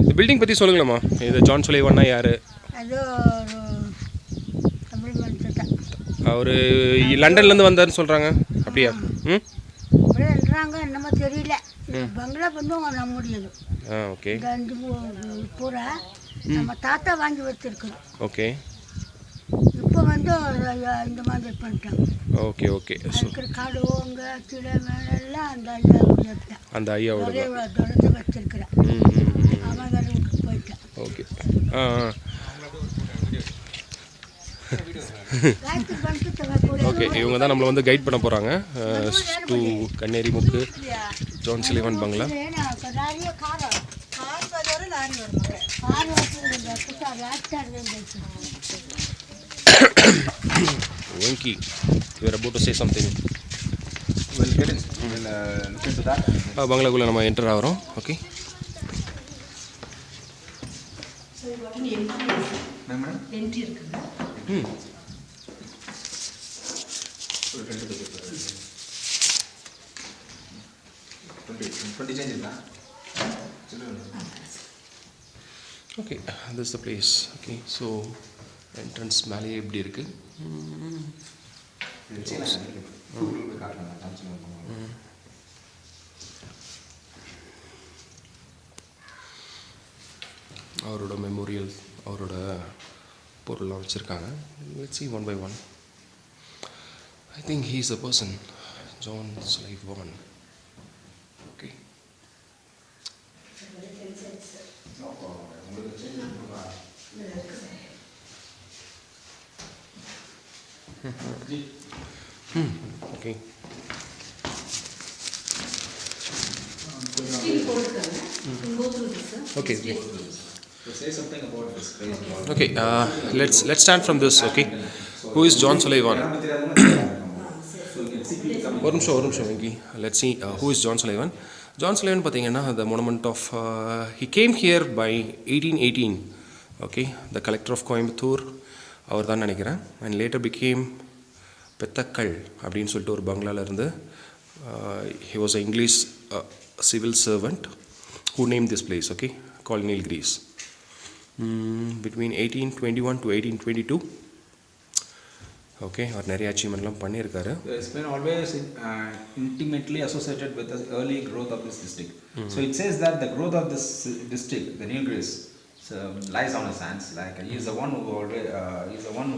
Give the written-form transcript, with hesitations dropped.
இந்த பில்டிங் பற்றி சொல்லுங்களேம்மா. இது ஜான் சுலைவான்னா யார்? அது தமிழ் மனுஷன் தான். அவர் லண்டன்லேருந்து வந்தார்னு சொல்கிறாங்க. அப்படியா? ம் அப்படின்றாங்க, என்னமோ தெரியல. பங்களா வந்து அவங்க நம்ப முடியாது. ஓகே. இந்த 5 பூரா நம்ம தாத்தா வாங்கி வச்சுருக்கோம். ஓகே. இப்போ வந்து இந்த மாதிரி பண்ணிட்டாங்க. Okay okay. இருக்கிற காடு ஓங்க கீழே மேலெல்லாம் அந்த ஐயாவுடைய தான். அந்த ஐயாவோட ஒரே தொடர்ந்து வச்சிருக்கிறேன். அவன் வேறு விட்டுட்டு போயிட்டான். ஓகே. ஓகே, இவங்க தான் நம்மளை வந்து கைட் பண்ண போகிறாங்க டு கண்ணேரி முக்கு ஜான் சுலைவான் பங்களா. Venki, you are about to say something. We'll get it. We'll look into that. பங்களாக்குள்ளே நம்ம என்டர் ஆகிறோம். ஓகே. என்ட்ரி இருக்குங்க. Okay, this is the place. Okay, so entrance மேலேயே எப்படி இருக்குது. அவரோட மெமோரியல், அவரோட பொருள்லாம் வச்சுருக்காங்க. Let's see one by one. I think he is a person, John Sullivan. Okay. Okay. Okay. So say something about this place. Okay. Let's start from this. Okay. Who is John Sullivan? ஒரு நிமிஷம் Venky. Let's see who is John Sullivan. John Sullivan பார்த்தீங்கன்னா the monument of he came here by 1818. Okay, the collector of Coimbatore அவர் தான் நினைக்கிறேன். And later became பெத்தக்கல் அப்படின்னு சொல்லிட்டு ஒரு பங்களால இருந்து he was an English civil servant who named this place. Okay, colonial Greece. Between 1821 to 1822. Okay, அவர் நிறைய அச்சீவ்மெண்ட்லாம் பண்ணியிருக்காரு. It's been always intimately associated with the early growth of this district. So it says that the growth of this district, the New Greece, lies on his hands. Like he is the one who always, he is the one who